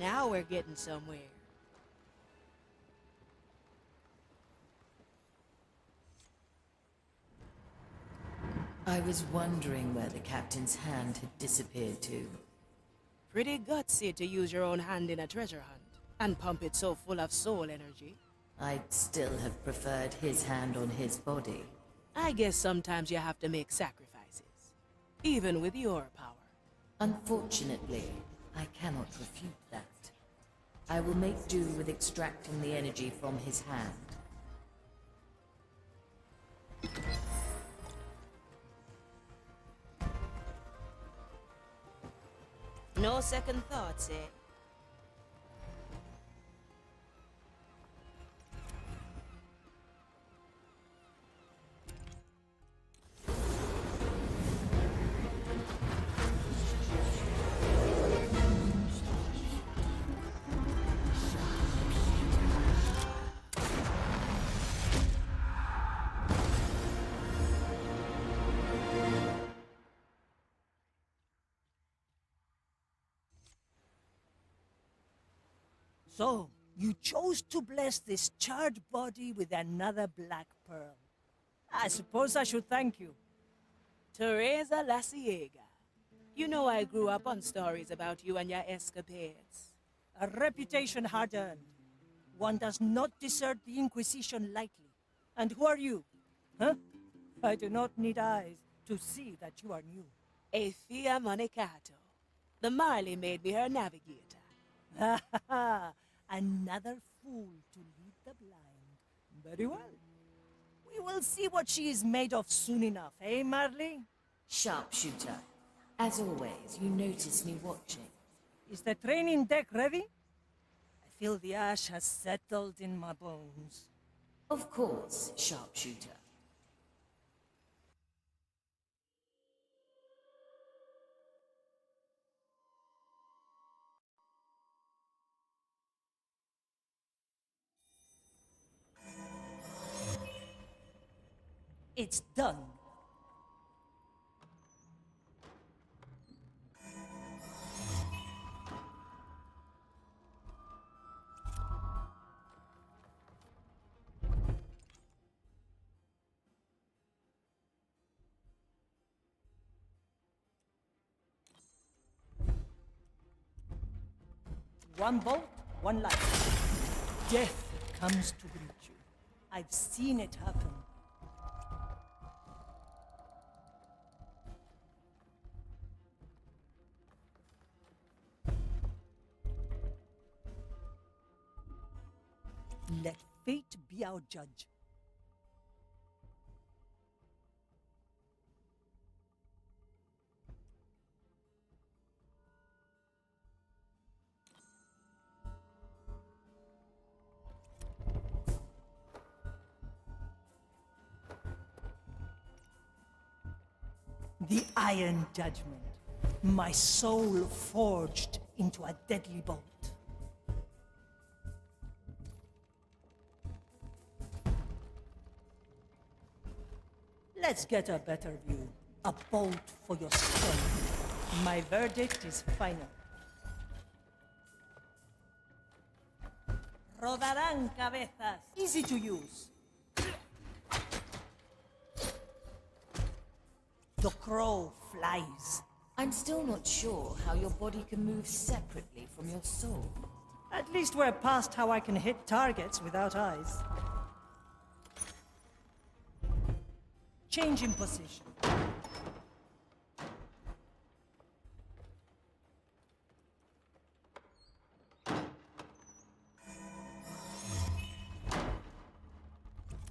Now we're getting somewhere. I was wondering where the captain's hand had disappeared to. Pretty gutsy to use your own hand in a treasure hunt and pump it so full of soul energy. I'd still have preferred his hand on his body. I guess sometimes you have to make sacrifices, even with your power. Unfortunately, I cannot refute that. I will make do with extracting the energy from his hand. No second thoughts, eh? So, you chose to bless this charred body with another black pearl. I suppose I should thank you. Teresa La Ciega. You know I grew up on stories about you and your escapades. A reputation hard earned. One does not desert the Inquisition lightly. And who are you? Huh? I do not need eyes to see that you are new. Efia Monicato. The Marley made me her navigator. Ha ha ha! Another fool to lead the blind. Very well. We will see what she is made of soon enough, eh, Marley? Sharpshooter. As always, you notice me watching. Is the training deck ready? I feel the ash has settled in my bones. Of course, sharpshooter. It's done. One bolt, one life. Death comes to greet you. I've seen it happen. Let fate be our judge. The Iron Judgment. My soul forged into a deadly bolt. Let's get a better view. A bolt for your skull. My verdict is final. Rodarán cabezas. Easy to use. The crow flies. I'm still not sure how your body can move separately from your soul. At least we're past how I can hit targets without eyes. Change in position.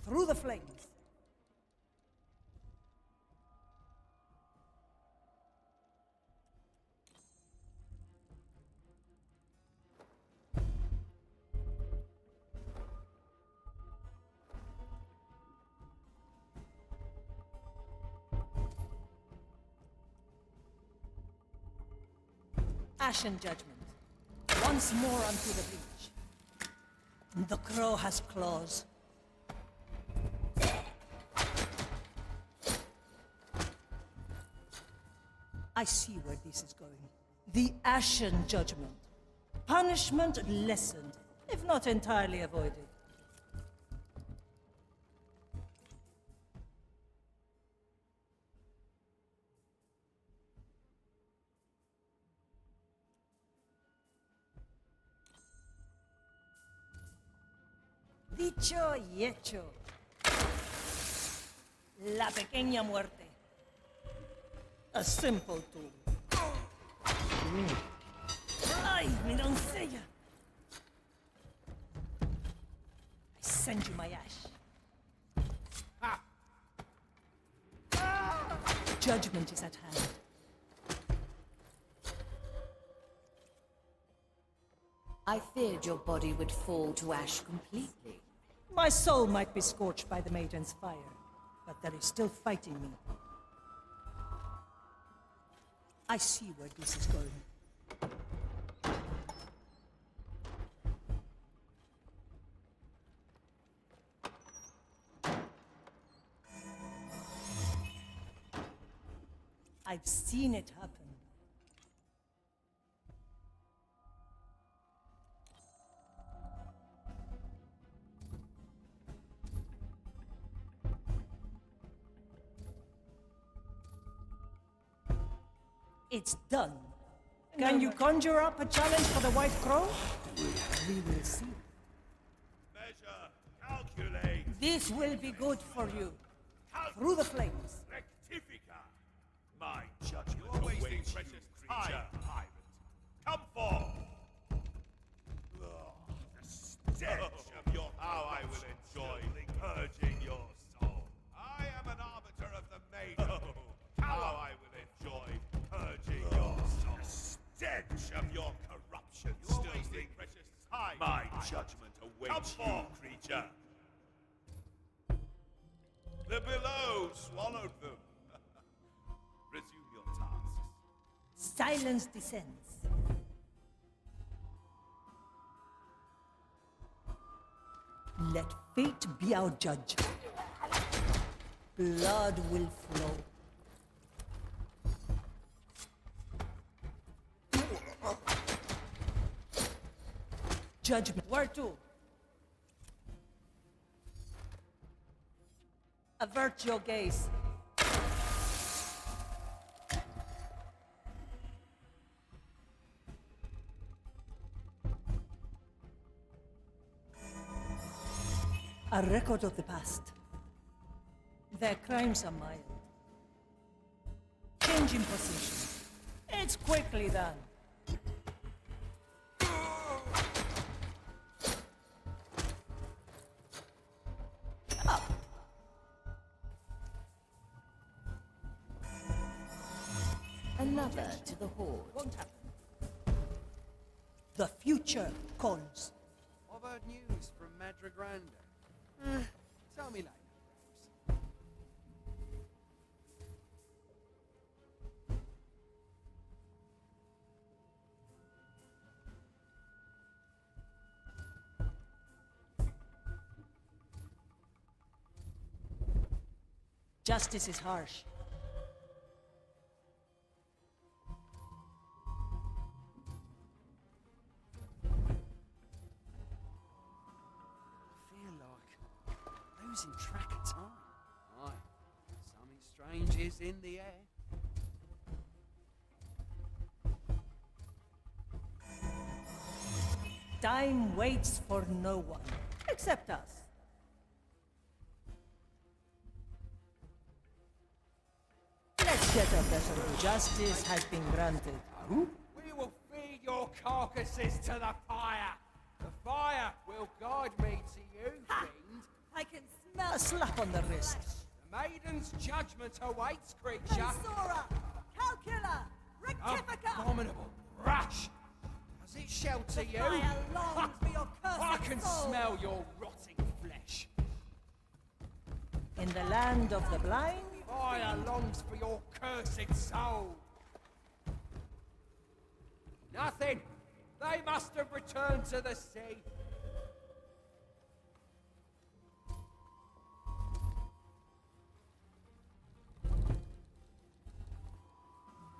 Through the flames. Ashen Judgment. Once more onto the beach. The crow has claws. I see where this is going. The Ashen Judgment. Punishment lessened, if not entirely avoided. Dicho y hecho. La pequeña muerte. A simple tool. ¡Ay, mi doncella! I send you my ash. Judgment is at hand. I feared your body would fall to ash completely. My soul might be scorched by the maiden's fire, but there is still fighting me. I see where this is going. I've seen it happen. It's done. Can you conjure up a challenge for the White Crow? We will see. Measure, calculate, This will be good for you. Through the flames. rectifica. My judgment awaits you, creature. Pirate. Come forth. The stench of your how I will enjoy purging your soul. I am an arbiter of the maiden. How I will enjoy purging your soul. The stench of your corruption still lingers. Precious time. My judgment awaits you, creature. The below swallowed them. Resume your tasks. Silence descends. Let fate be our judge. Blood will flow. Judgment. Where to? Avert your gaze. A record of the past. Their crimes are mild. Change in position. It's quickly done. Up. Another to the horde. Won't happen. The future calls. I've heard news from Madrigrande. Tell me later, perhaps. Justice is harsh. I feel like losing track of time. Aye, something strange is in the air. Time waits for no one, except us. Let's get a better. Justice has been granted. We will feed your carcasses to the fire. The fire will guide me to you, fiend. I can smell a slap on the wrist. The maiden's judgment awaits, creature. Sora! Calcula! Rectifica! Abominable, rash. Does it shelter you? Fire longs for your cursed I can soul. smell your rotting flesh. In the land of the blind, Fire longs for your cursed soul. Nothing. They must have returned to the sea.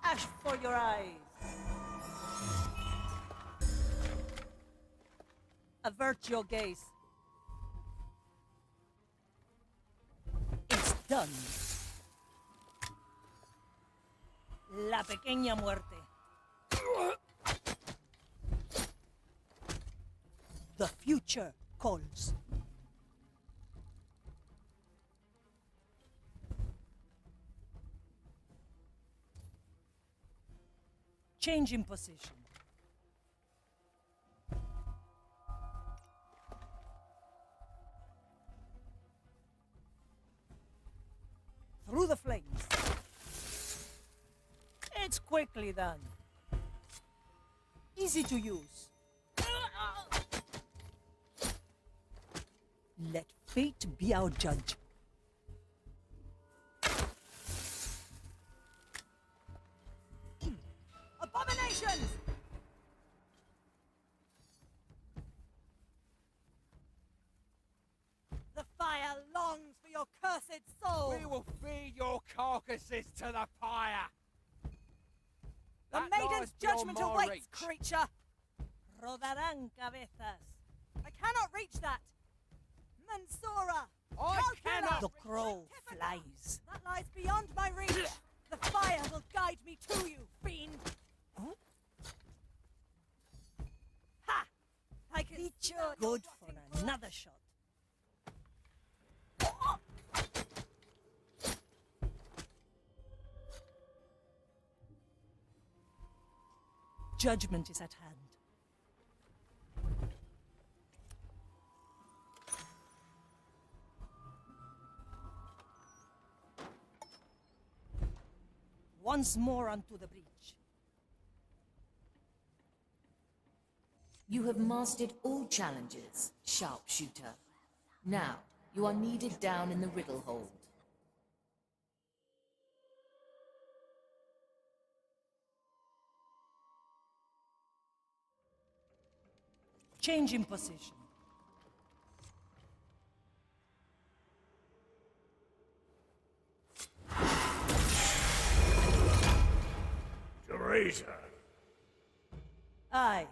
ash for your eyes. Avert your gaze. It's done. La pequeña muerte. The future calls. Change in position. Through the flames. It's quickly done. Easy to use. Let fate be our judge. Abominations! The fire longs for your cursed soul. We will feed your carcasses to the fire. The That maiden's lies beyond judgment my awaits, reach. creature. Rodarán cabezas. I cannot reach that. Mansura. I Calcula. cannot The reach crow the flies. That lies beyond my reach. The fire will guide me to you, fiend. Huh? Ha! I can smell your Good for rotting flesh. another shot. Judgment is at hand. Once more unto the breach. You have mastered all challenges, sharpshooter. Now, you are needed down in the riddle hold. Change in position. Teresa! Aye,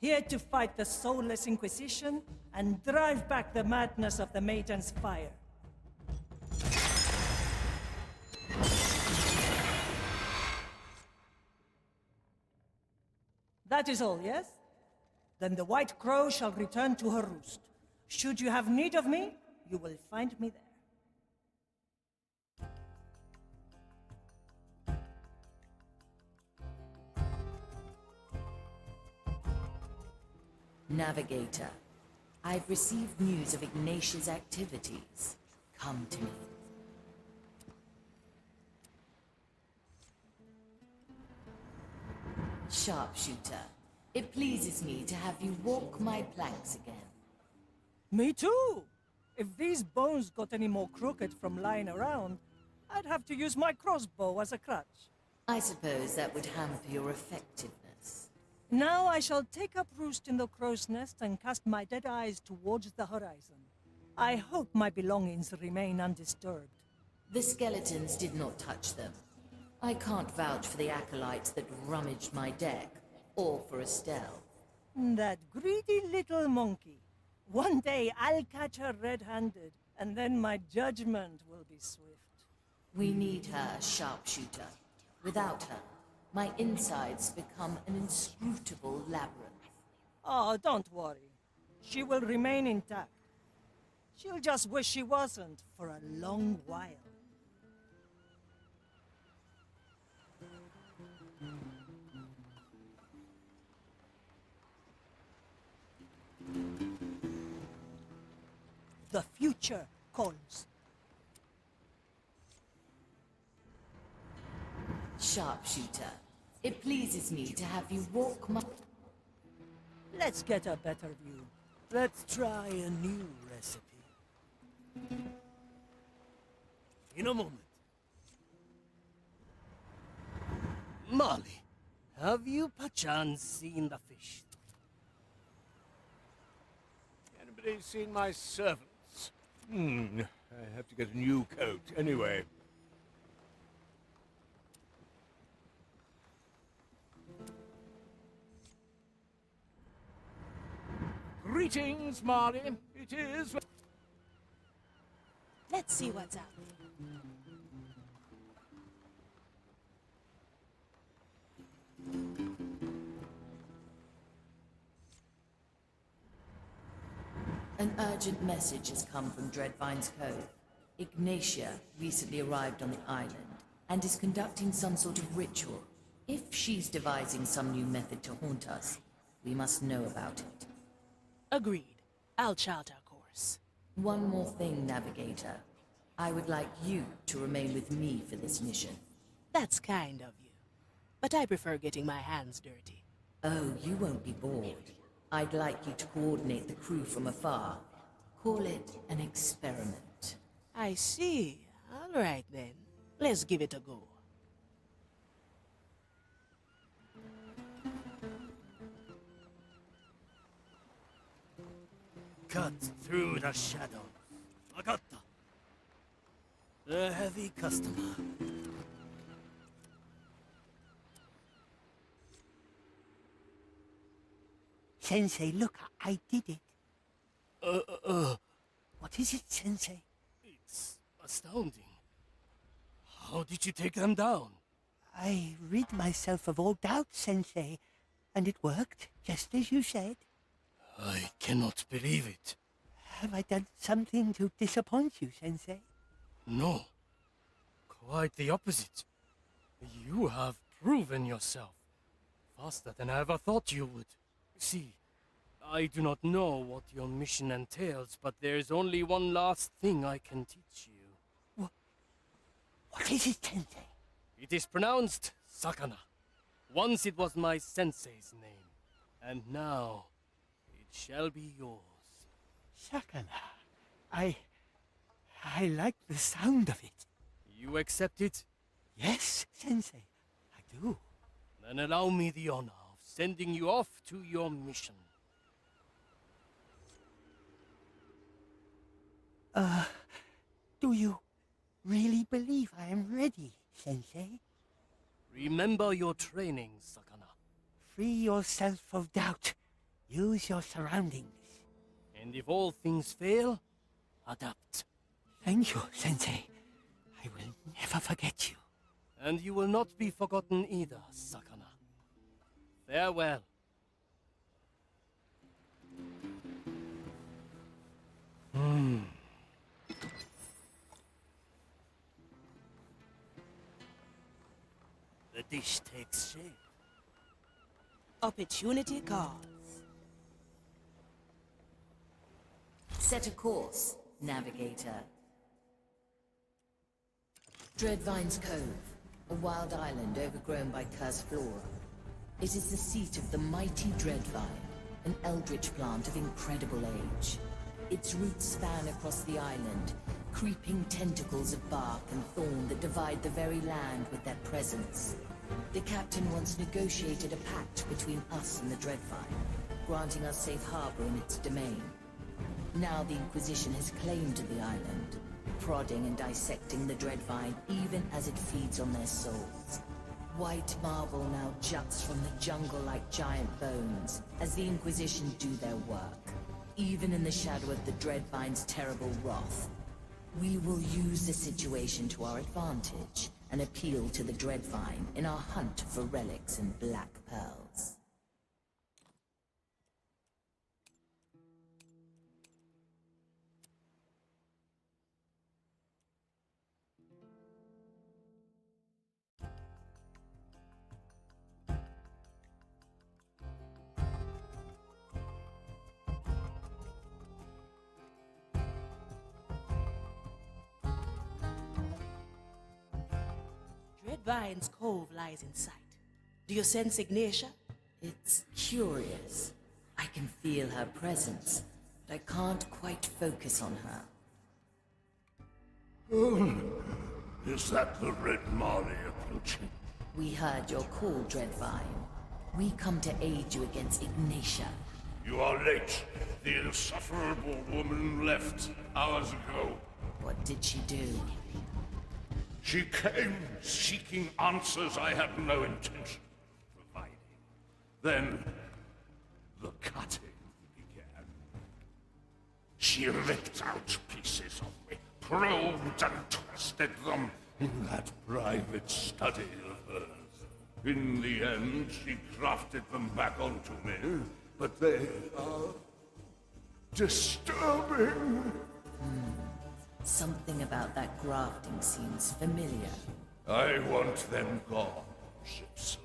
here to fight the soulless Inquisition and drive back the madness of the Maiden's fire. That is all, yes? Then the White Crow shall return to her roost. Should you have need of me, you will find me there. Navigator, I've received news of Ignatius' activities. Come to me. Sharpshooter, it pleases me to have you walk my planks again. Me too! If these bones got any more crooked from lying around, I'd have to use my crossbow as a crutch. I suppose that would hamper your effectiveness. Now I shall take up roost in the crow's nest and cast my dead eyes towards the horizon. I hope my belongings remain undisturbed. The skeletons did not touch them. I can't vouch for the acolytes that rummaged my deck, or for Estelle. That greedy little monkey. One day I'll catch her red-handed, and then my judgment will be swift. We need her, Sharpshooter. Without her, my insides become an inscrutable labyrinth. Oh, don't worry. She will remain intact. She'll just wish she wasn't for a long while. The future calls. Sharpshooter, it pleases me to have you walk my... Let's get a better view. Let's try a new recipe. In a moment. Molly, have you perchance seen the fish? Anybody seen my servants? I have to get a new coat anyway. Greetings, Molly. It is... Let's see what's out. An urgent message has come from Dreadvine's Cove. Ignatia recently arrived on the island and is conducting some sort of ritual. If she's devising some new method to haunt us, we must know about it. Agreed. I'll chart our course. One more thing, Navigator. I would like you to remain with me for this mission. That's kind of you. But I prefer getting my hands dirty. Oh, you won't be bored. I'd like you to coordinate the crew from afar. Call it an experiment. I see. All right then. Let's give it a go. Cut through the shadows. Agatta. A heavy customer. Sensei, look, I did it. What is it, Sensei? It's astounding. How did you take them down? I rid myself of all doubt, Sensei, and it worked, just as you said. I cannot believe it. Have I done something to disappoint you, Sensei? No. Quite the opposite. You have proven yourself. Faster than I ever thought you would. See, I do not know what your mission entails, but there is only one last thing I can teach you. What is it, Sensei? It is pronounced Sakana. Once it was my sensei's name, and now it shall be yours. Sakana. I like the sound of it. You accept it? Yes, Sensei, I do. Then allow me the honor of sending you off to your mission. Do you really believe I am ready, Sensei? Remember your training, Sakana. Free yourself of doubt. Use your surroundings. And if all things fail, adapt. Thank you, Sensei. I will never forget you. And you will not be forgotten either, Sakana. Farewell. The dish takes shape. Opportunity calls. Set a course, Navigator. Dreadvine's Cove, a wild island overgrown by cursed flora. It is the seat of the mighty Dreadvine, an eldritch plant of incredible age. Its roots span across the island, creeping tentacles of bark and thorn that divide the very land with their presence. The captain once negotiated a pact between us and the Dreadvine, granting us safe harbor in its domain. Now the Inquisition has claim to the island, prodding and dissecting the Dreadvine even as it feeds on their souls. White marble now juts from the jungle like giant bones as the Inquisition do their work, even in the shadow of the Dreadvine's terrible wrath. We will use the situation to our advantage and appeal to the Dreadvine in our hunt for relics and black pearls. Dreadvine's Cove lies in sight. Do you sense Ignatia? It's curious. I can feel her presence, but I can't quite focus on her. Is that the Red Marley approaching? We heard your call, Dreadvine. We come to aid you against Ignatia. You are late. The insufferable woman left hours ago. What did she do? She came seeking answers I had no intention of providing. Then, the cutting began. He ripped out pieces of me, probed and twisted them in that private study of hers. In the end, she grafted them back onto me, but they are disturbing. Something about that grafting seems familiar. I want them gone, Shipsu.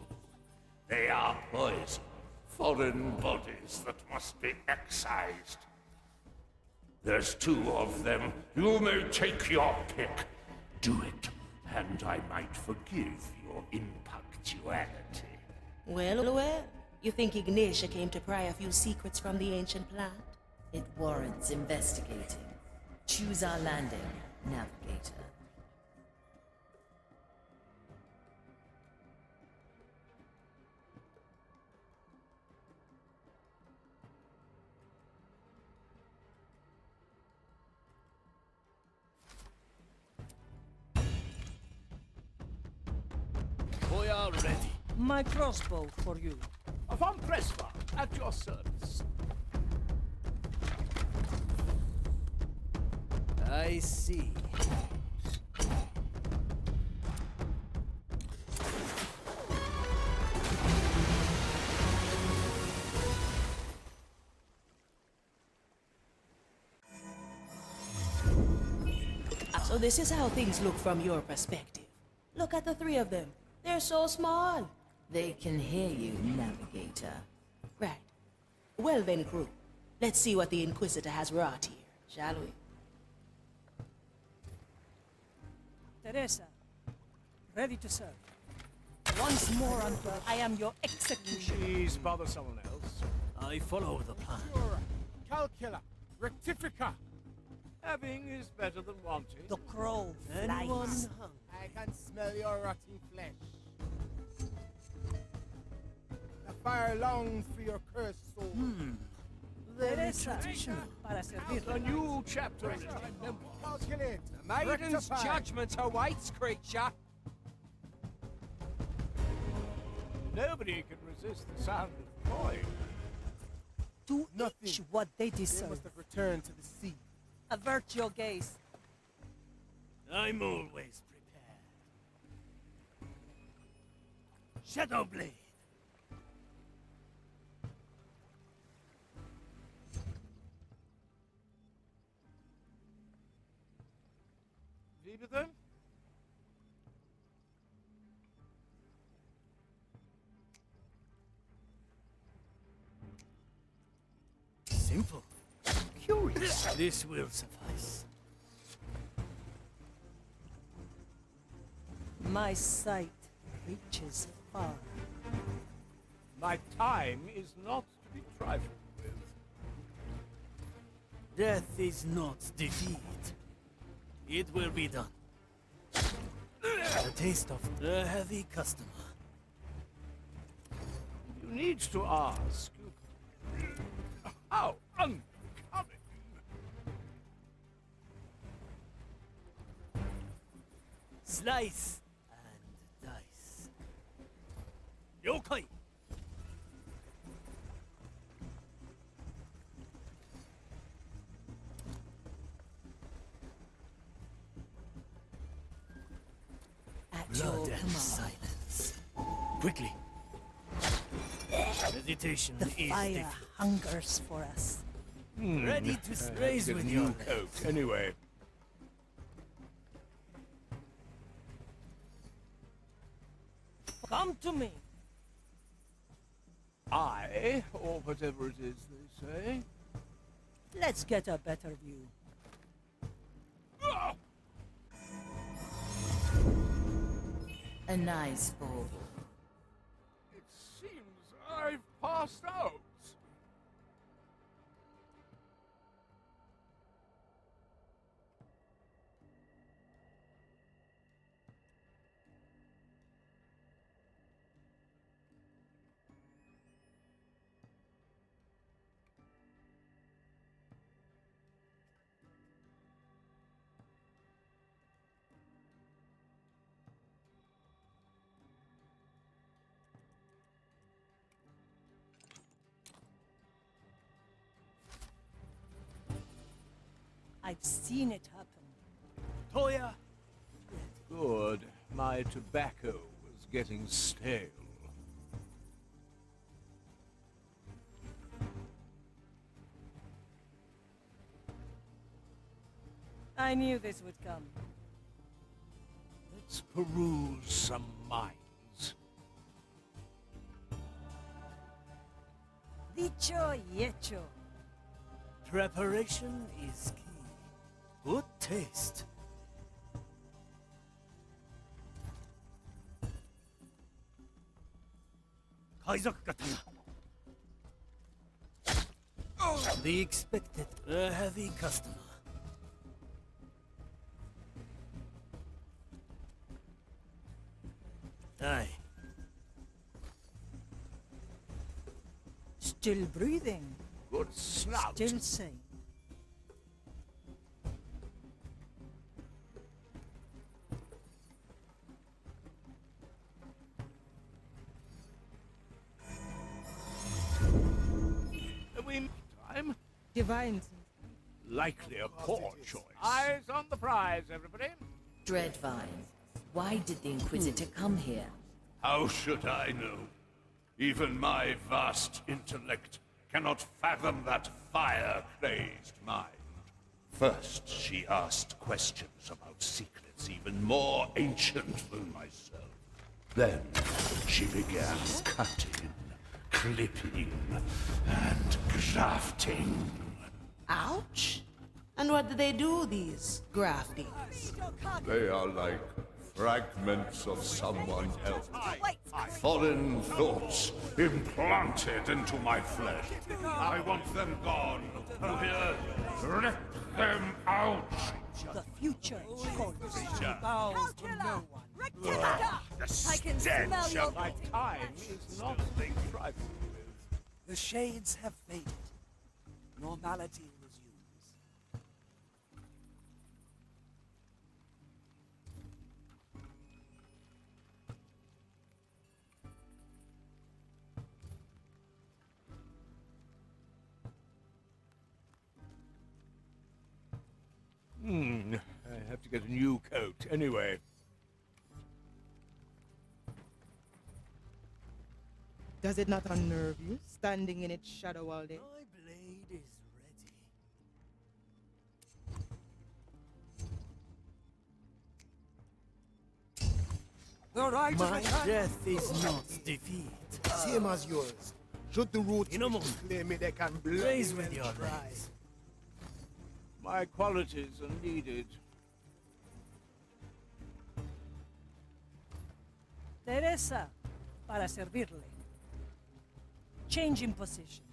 They are poison, foreign bodies that must be excised. There's 2 of them. You may take your pick. Do it, and I might forgive your impunctuality. Well, you think Ignatia came to pry a few secrets from the ancient plant? It warrants investigating. Choose our landing, navigator. We are ready. My crossbow for you. Von Presva, at your service. I see. So this is how things look from your perspective. Look at the 3 of them. They're so small. They can hear you, navigator. Right. Well then, crew. Let's see what the Inquisitor has wrought here, shall we? Teresa, ready to serve. Once more until I am your executioner. Please bother someone else. I follow the plan. Pura, calcula, rectifica. Having is better than wanting. The crow Anyone flies. I can smell your rotting flesh. The fire longs for your cursed soul. Very Teresa, traditional. para servirle. A new chapter in my memoir. Calculate. The maiden's rectify. judgment awaits, creature. Nobody can resist the sound of coin. To Nothing. each what they They deserve. must have returned to the sea. Avert your gaze. I'm always prepared. Shadowblade. Wie bitte? Simple. Curious. This will suffice. My sight reaches far. My time is not to be trifled with. Death is not defeat. It will be done. A taste of the heavy customer. You need to ask how unbecoming. Slice and dice. Yokai! At your Blood and command. silence. Quickly. Meditation The is fire defeat. hungers for us. Ready to raise Get a with new your coat, anyway. Come to me. I, or whatever it is they say. Let's get a better view. A nice bauble. It seems I've passed out. I've seen it happen. Toya! Good. My tobacco was getting stale. I knew this would come. Let's peruse some minds. Dicho y hecho. Preparation is key. Good taste. Kaizoku katana. The expected. A heavy customer. Aye. Still breathing. Good snout. Still sane. Time? Divine. Likely a poor choice. Eyes on the prize, everybody. Dreadvine, why did the Inquisitor come here? How should I know? Even my vast intellect cannot fathom that fire-crazed mind. First, she asked questions about secrets even more ancient than myself. Then, she began cutting, clipping, and grafting. Ouch! And what do they do, these graftings? They are like fragments of someone else. Foreign thoughts implanted into my flesh. I want them gone. You hear? Rip them out. The future calls. Bows to no one. I can smell your... My time is not being trifled with. The shades have faded. Normality resumes. I have to get a new coat anyway. Does it not unnerve you, standing in its shadow all day? My blade is ready. The right My of attack. death is not defeat. Same as yours. Should the root In a moment. claim it, they can Blaze blame with your try. legs. My qualities are needed. Teresa, para servirle. Change in position.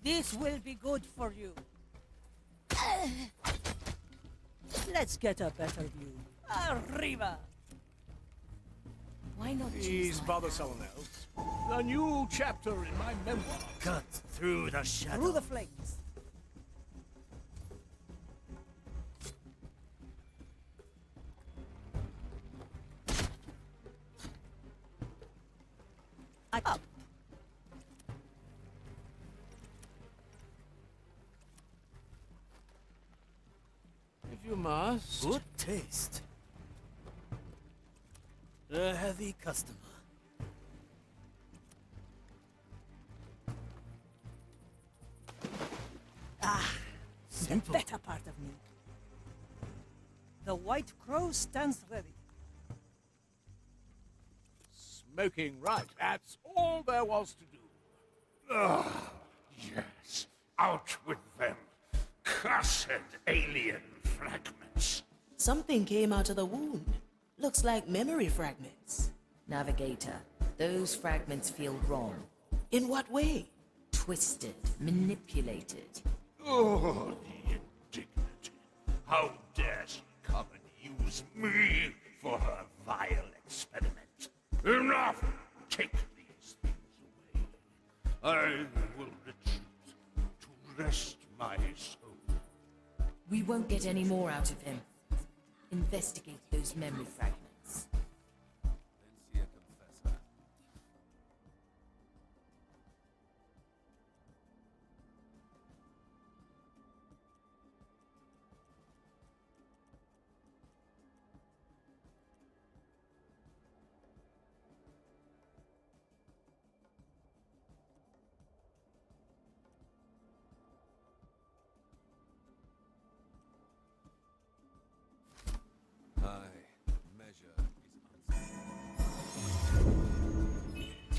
This will be good for you. Let's get a better view. Arriba! Why not Please choose my bother someone else. A new chapter in my memoir. Cut through the shadow. Through the flames. Up. If you must. Good taste. A heavy customer. The better part of me. The White Crow stands ready. Smoking right. That's all there was to do. Yes. Out with them. Cursed alien fragments. Something came out of the wound. Looks like memory fragments. Navigator, those fragments feel wrong. In what way? Twisted, manipulated. Oh, the indignity. How dare she come and use me for her vile experiment? Enough! Take these things away. I will retreat to rest my soul. We won't get any more out of him. Investigate those memory fragments.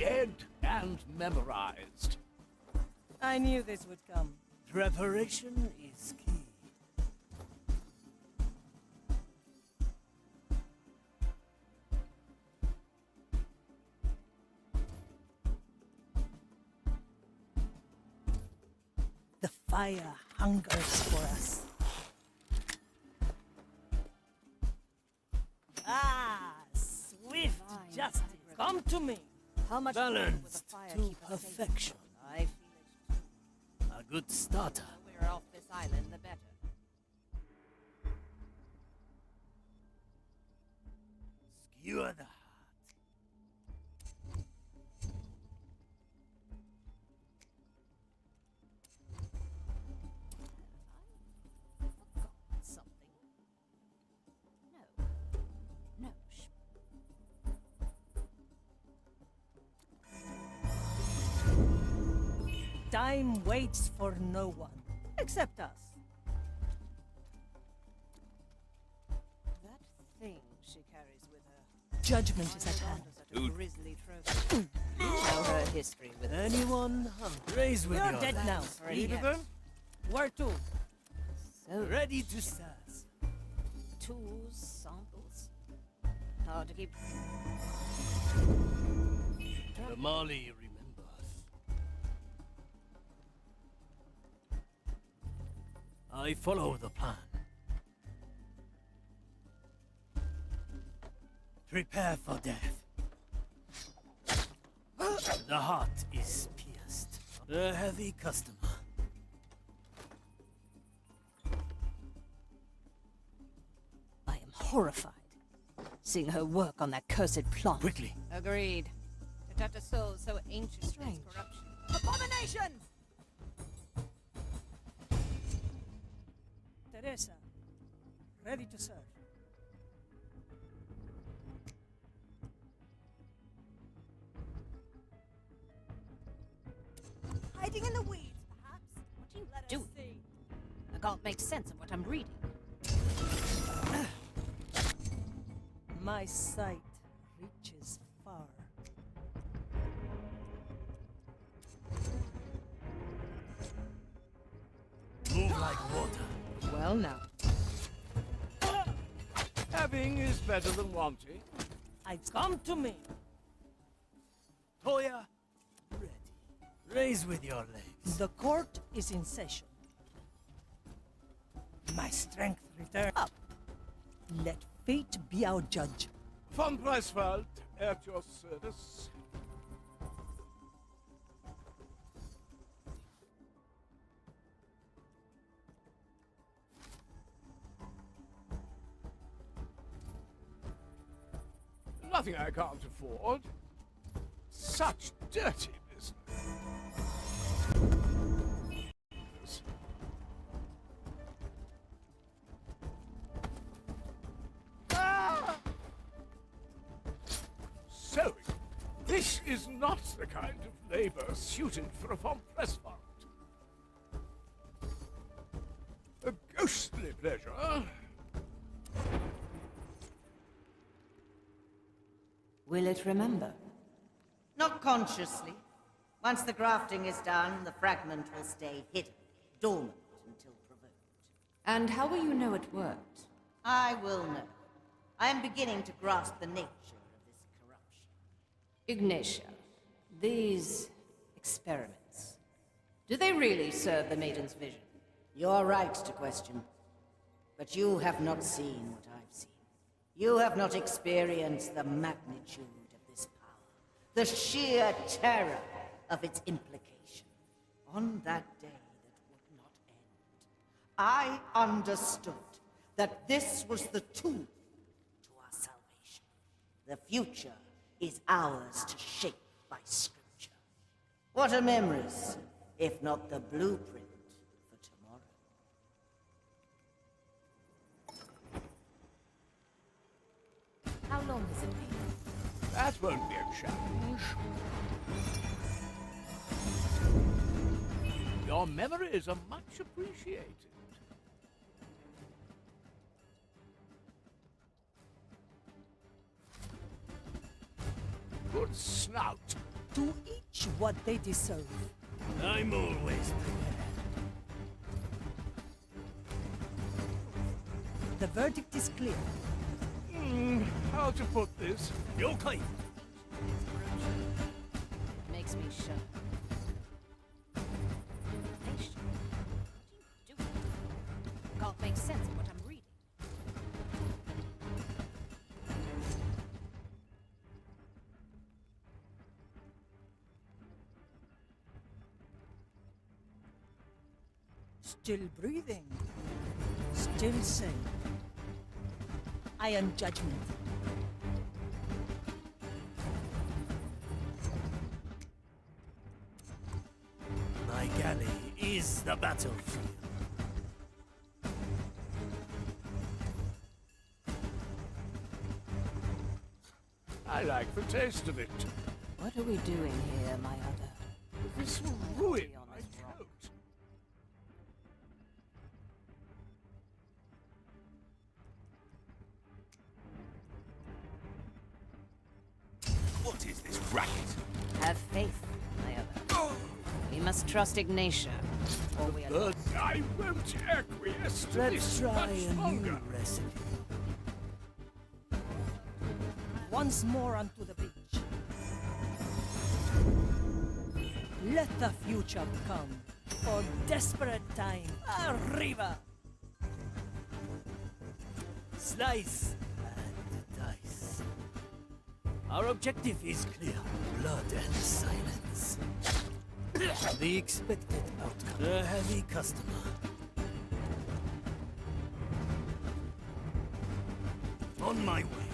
dead and memorized. I knew this would come. Preparation is key. The fire hungers for us. Ah, swift justice. Come to me. How much Balanced fire to keep us safe? perfection. I feel it too. A good starter. The we're off this island, the better. Skewer the heart. Something. No. Time waits for no one, except us. That thing she carries with her. Judgment is at hand. A grisly trophy. You know her history with Anyone raise with You're your dead now. Ready to burn? Where to? So Ready to start. tools, samples. Hard to keep. The Mali remembers. I follow the plan. Prepare for death. The heart is pierced. A heavy customer. I am horrified. Seeing her work on that cursed plant. Quickly. Agreed. To touch a soul so ancient strange corruption. Abomination! Teresa, ready to serve. Hiding in the weeds, perhaps? What do you let us see? I can't make sense of what I'm reading. My sight reaches far. Move like water. Well now. Having is better than wanting. Come to me. Toya, ready. Raise with your legs. The court is in session. My strength returns up. Let fate be our judge. Von Preiswald, at your service. Nothing I can't afford. Such dirty business. Ah! So, this is not the kind of labor suited for a von Presswald. A ghostly pleasure. Will it remember? Not consciously. Once the grafting is done, the fragment will stay hidden, dormant until provoked. And how will you know it worked? I will know. I am beginning to grasp the nature of this corruption. Ignatia, these experiments, do they really serve the Maiden's vision? You're right to question. But you have not seen what I've seen. You have not experienced the magnitude of this power, the sheer terror of its implication. On that day that would not end, I understood that this was the tool to our salvation. The future is ours to shape by scripture. What are memories, if not the blueprint for tomorrow? How long has it been? That won't be a challenge. Your memories are much appreciated. Good snout. To each what they deserve. I'm always prepared. The verdict is clear. How to put this? Yokai! Makes me shudder. Nation? What are you doing? Can't make sense of what I'm reading. Still breathing. Still sane. I am judgment. My galley is the battlefield. I like the taste of it. What are we doing here, my other? This will ruin my coat. What is this racket? Have faith, my other. We must trust Ignatia, or we are lost. I won't acquiesce to Let's this try much a new longer. recipe. Once more onto the beach. Let the future come. For desperate time. Arriba! Slice and dice. Our objective is clear. Blood and silence. The expected outcome. A heavy customer. On my way.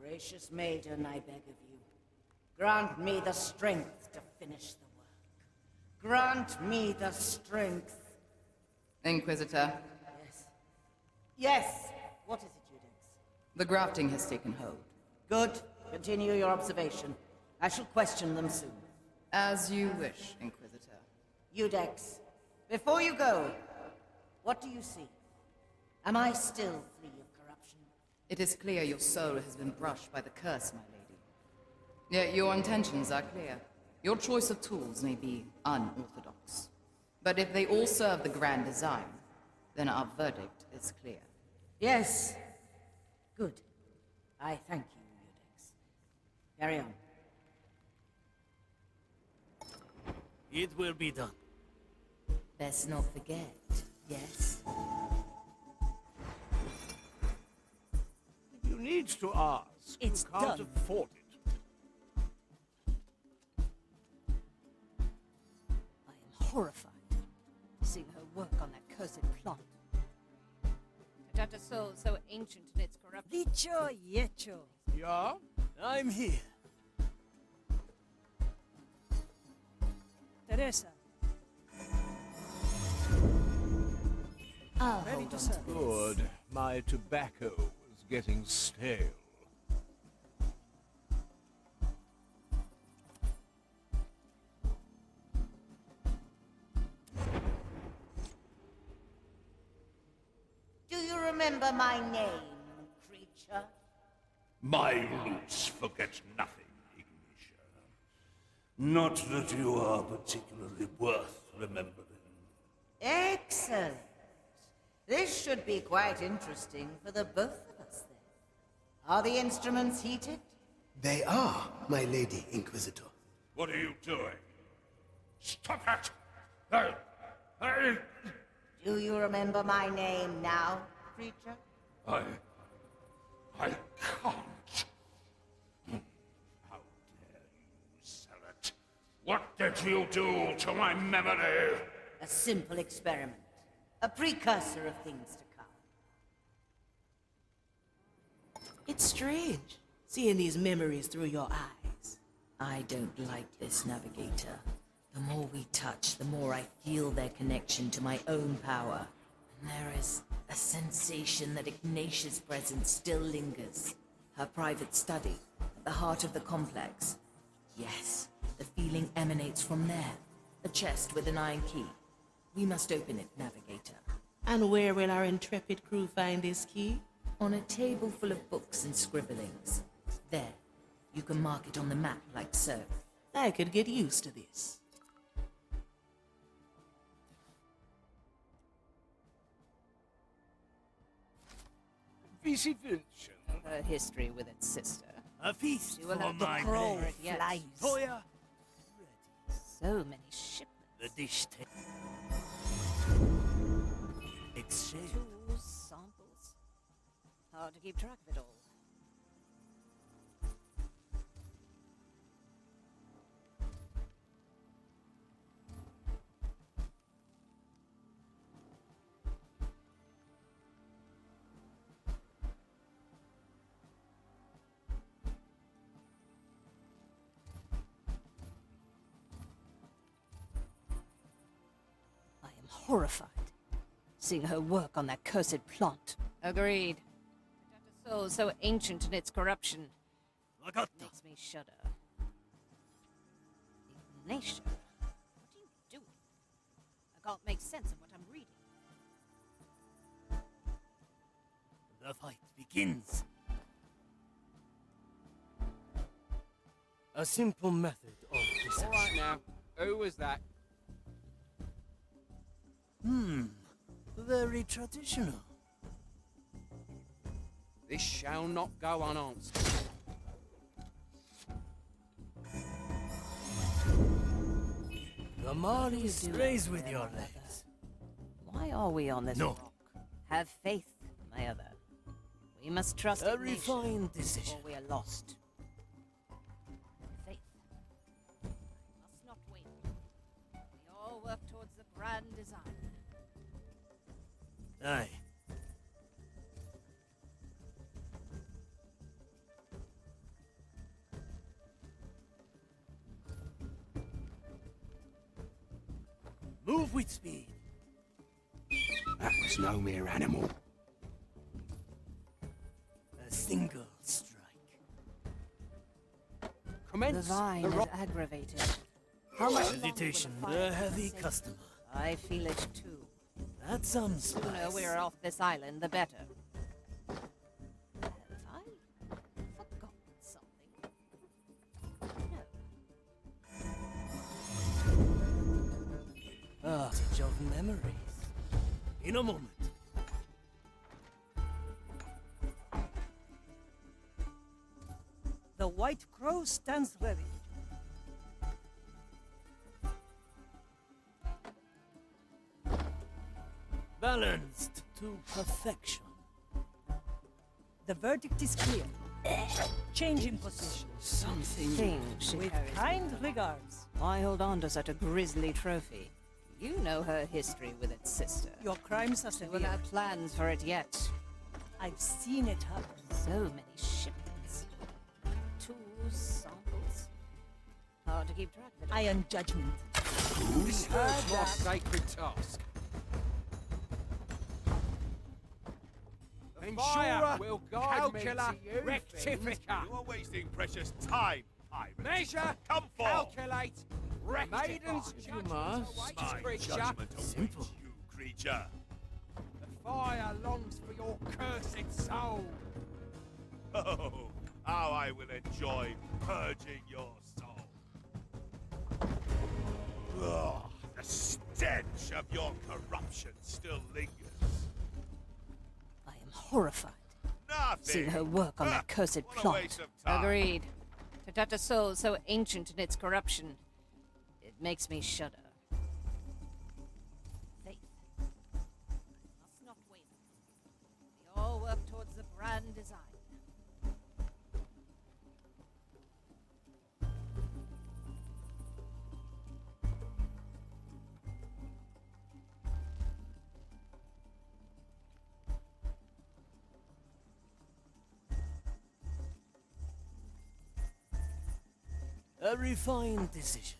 Gracious maiden, I beg of you, grant me the strength to finish the work. Grant me the strength. Inquisitor, Yes. What is it, Judex? the grafting has taken hold. Good. Continue your observation. I shall question them soon. As you wish, Inquisitor. Judex, before you go, what do you see? Am I still free of corruption? It is clear your soul has been brushed by the curse, my lady. Yet your intentions are clear. Your choice of tools may be unorthodox. But if they all serve the grand design, then our verdict is clear. Yes. Good. I thank you, Judex. Carry on. It will be done. Best not forget, yes? You need to ask. It's you can't done. afford it. I am horrified. Seeing her work on that cursed plot. To touch a soul so ancient in its corruption. Dicho y hecho. Yeah? I'm here. Teresa. I'll Ready hold to on serve. to this. Good. My tobacco was getting stale. Do you remember my name, creature? My roots forget nothing, Ignatia. Not that you are particularly worth remembering. Excellent. This should be quite interesting for the both of us, then. Are the instruments heated? They are, my lady Inquisitor. What are you doing? Stop it! I... Do you remember my name now, creature? I can't. How dare you sell it? What did you do to my memory? A simple experiment. A precursor of things to come. It's strange, seeing these memories through your eyes. I don't like this, Navigator. The more we touch, the more I feel their connection to my own power. And there is a sensation that Ignatia's presence still lingers. Her private study, at the heart of the complex. Yes, the feeling emanates from there. A chest with an iron key. We must open it, Navigator. And where will our intrepid crew find this key? On a table full of books and scribblings. There. You can mark it on the map like so. I could get used to this. Vici Vincent. Her history with its sister. A feast She will for have my the crow bread. yet. Flies. Toya. So many shipments. The dish exchange. Tools, samples. Hard to keep track of it all. Horrified, seeing her work on that cursed plant. Agreed. That soul so ancient in its corruption makes me shudder. Ignatia, what are you doing? I can't make sense of what I'm reading. The fight begins. A simple method of deception. All right now, who was that? Very traditional. This shall not go unanswered. The Mali strays with your legs. Why are we on this No. rock? Have faith, my other. We must trust A Ignatia, refined decision. or we are lost. Faith. Must not wait. We all work towards the grand design. Aye. Move with speed. That was no mere animal. A single strike. Commence The vine the is rock. aggravated. How much Hesitation, longer will the a fire heavy persist? customer. I feel it too. That's some The sooner spice. we're off this island, the better. Have I forgotten something? No. Passage of memories. In a moment. The White Crow stands ready. Balanced to perfection. The verdict is clear. Change in position. Something. Thing she With carries. kind regards. Why hold on to such a grisly trophy? You know her history with its sister. Your crimes are She severe. will have plans for it yet. I've seen it happen. So many shipments. Tools, samples. Hard to keep track of it. Iron judgment. This is my sacred task. The fire will guide me to you, rectifica. You are wasting precious time, pirate. Measure, Come forth. calculate, rectify. Maiden's judgment must. awaits, My creature. judgment awaits Simple. you, creature. The fire longs for your cursed soul. Oh, how I will enjoy purging your soul. Ugh, the stench of your corruption still lingers. I am horrified. Nothing. Seeing her work on that cursed What a plant. waste of time. Agreed. To touch a soul so ancient in its corruption, it makes me shudder. Faith. Must not waver. We all work towards the grand design. A refined decision.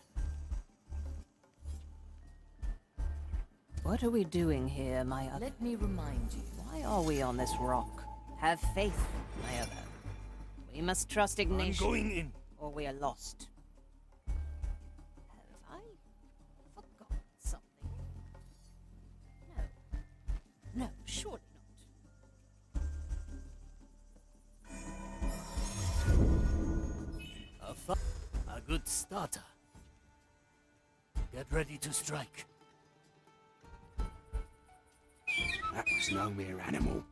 What are we doing here, my other? Let me remind you. Why are we on this rock? Have faith, my other. We must trust I'm Ignatia, going in. or we are lost. Have I forgotten something? No. No, surely not. A good starter. Get ready to strike. That was no mere animal.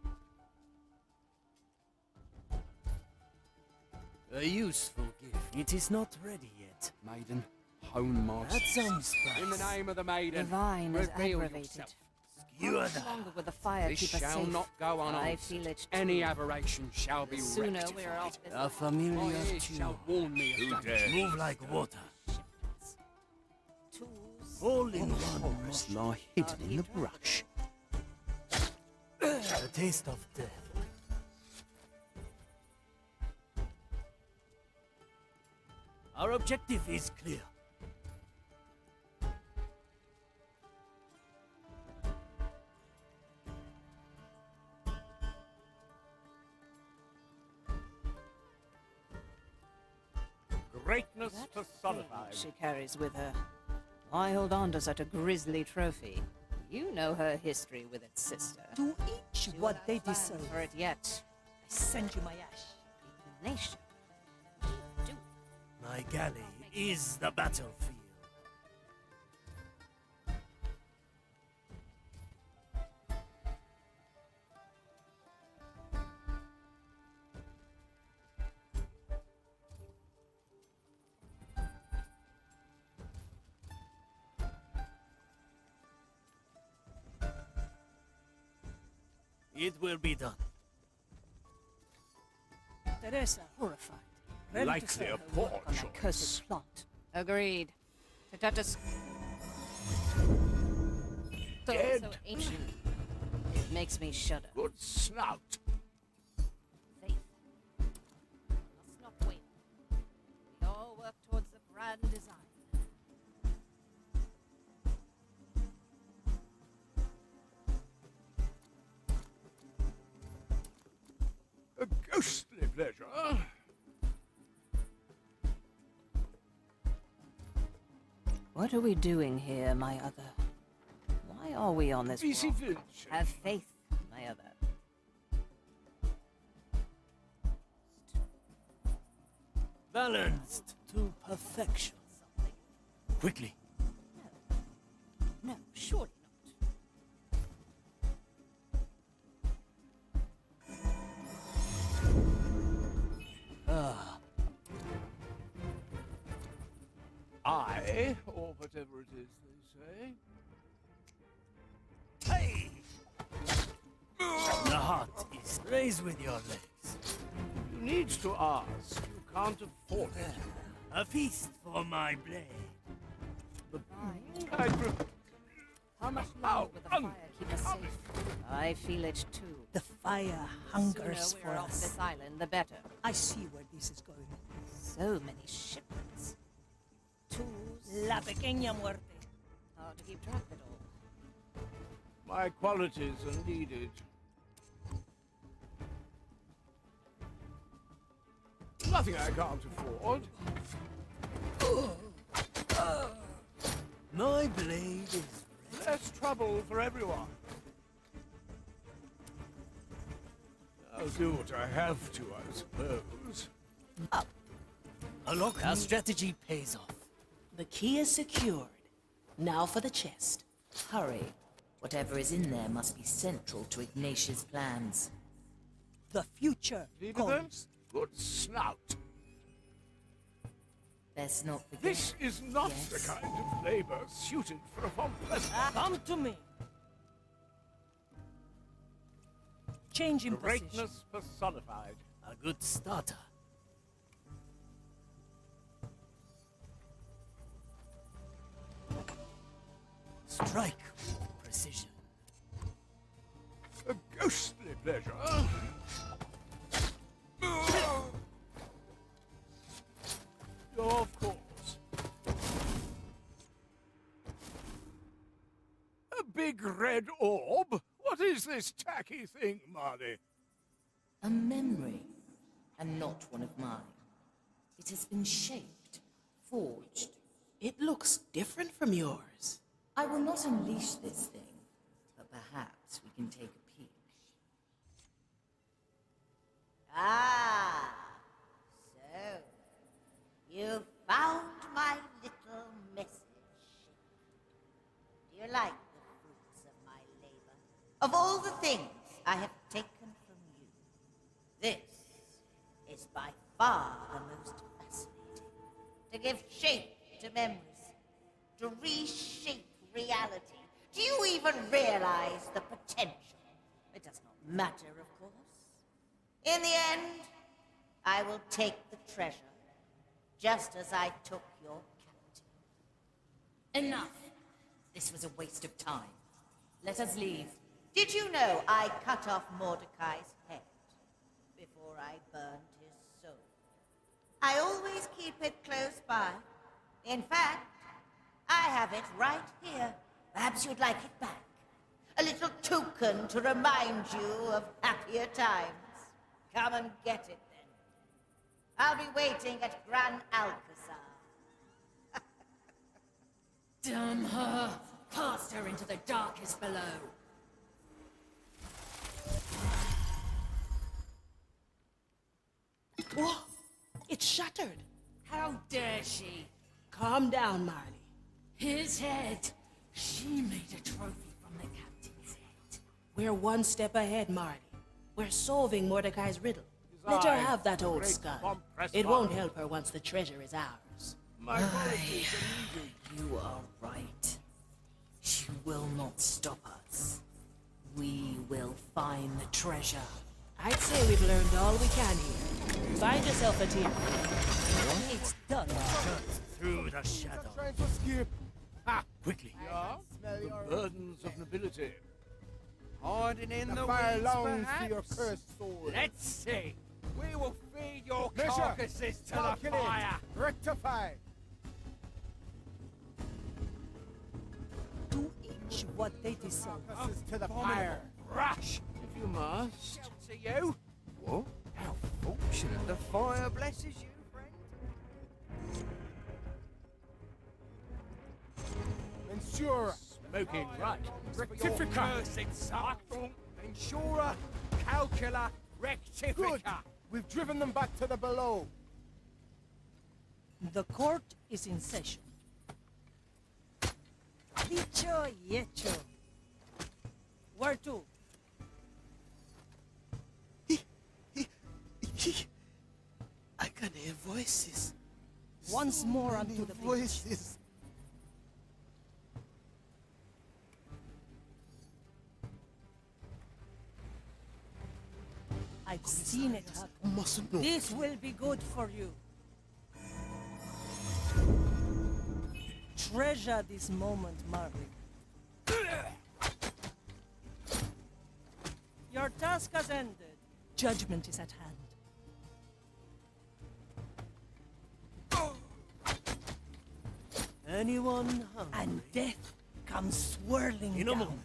A useful gift. It is not ready yet. Maiden, hone my That sounds spice. In the name of the maiden, The vine is reveal aggravated. yourself. Skewer No that. longer will the fire This keep us shall safe. not go I unanswered. feel it too. Any aberration shall be The sooner rectified. we're off this A My familiar ears shall tune. warn me of danger. Move like water. tools. All in one. Must lie hidden in the brush. A taste of death. Our objective is clear. Greatness That personified. thing she carries with her. Why hold on to such a grisly trophy? You know her history with its sister. To each Do what they plans deserve. for it yet. I send you my ash. Nation. Do. My galley is the battlefield. It will be done. Teresa, horrified. Ready to Likely say a her poor work on that choice. cursed plot. Agreed. Tatatus. So ancient. It makes me shudder. Good snout. Faith. Must not wait. We all work towards the grand design. A ghostly pleasure. What are we doing here, my other? Why are we on this Easy rock? Vinci. Have faith, my other. Balanced to perfection. Quickly. No, surely Ah, I, or whatever it is they say. hey! The heart is raised with your legs. You need to ask. You can't afford it. A feast for my blade. I pre- How much How longer will the fire keep us uncommon. safe? I feel it too. The fire The hungers sooner for we're off us. this island, the better. I see where this is going. So many shipments. Tools. La pequeña muerte. Hard to keep track of it all. My qualities are needed. Nothing I can't afford. My blade is Less trouble for everyone. I'll do what I have to, I suppose. Unlock. Our strategy pays off. The key is secured. Now for the chest. Hurry. Whatever is in there must be central to Ignatius' plans. The future Leave it then? calls. Good snout. Best not forget. This is not Yes. the kind of labor suited for a Von Pleasant. Come to me. Change in position. Greatness personified. A good starter. Strike with precision. A ghostly pleasure. Of course. A big red orb? What is this tacky thing, Marley? A memory, and not one of mine. It has been shaped, forged. It looks different from yours. I will not unleash this thing, but perhaps Perhaps we can take a peek. Ah, so you found my little message. Do you like the fruits of my labor? Of all the things I have taken from you, this is by far the most fascinating. To give shape to memories, to reshape reality. Do you even realize the potential? It does not matter, of course. In the end, I will take the treasure, just as I took your captive. Enough! This was a waste of time. Let us leave. Did you know I cut off Mordecai's head before I burned his soul? I always keep it close by. In fact, I have it right here. Perhaps you'd like it back. A little token to remind you of happier times. Come and get it, then. I'll be waiting at Gran Alcazar. Damn her! Cast her into the darkest below. Whoa! It's shattered. How dare she? Calm down, Marley. His head. She made a trophy from the captain's head. We're one step ahead, Marley. We're solving Mordecai's riddle. Let her have that old skull. It won't help her once the treasure is ours. You are right. She will not stop us. We will find the treasure. I'd say we've learned all we can here. Find yourself a team. It's done. Through the shadow. Trying to escape. Ah, quickly. The burdens of nobility. Hiding in the fire weeds, longs to your perhaps? cursed sword. Let's see. We will feed your Measure. carcasses to the Calculate. fire. Rectify. To each what they deserve. Carcasses to the fire. Rush. If you must. To you. What? How fortunate the fire blesses you, friend. Ensure. Smoking right. Rectifica. Cursed Sacrum. Ensura. Calcula. Rectifica. Good. We've driven them back to the below. The court is in session. Dicho y hecho. Where to? I can hear voices. Once more unto the village. Voices. I've seen it happen. Mustn't know. This will be good for you. Treasure this moment, Marley. Your task has ended. Judgment is at hand. Anyone hungry? And death comes swirling In a down. moment.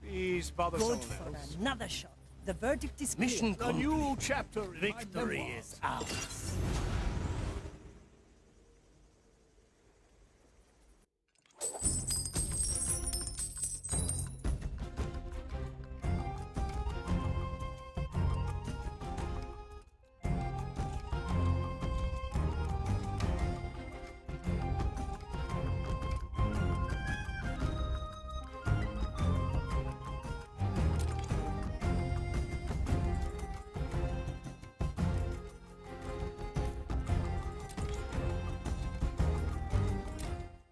Please bother Good someone for else. another shot. The verdict is clear. Mission A new complete. chapter in my Victory memoirs. is ours.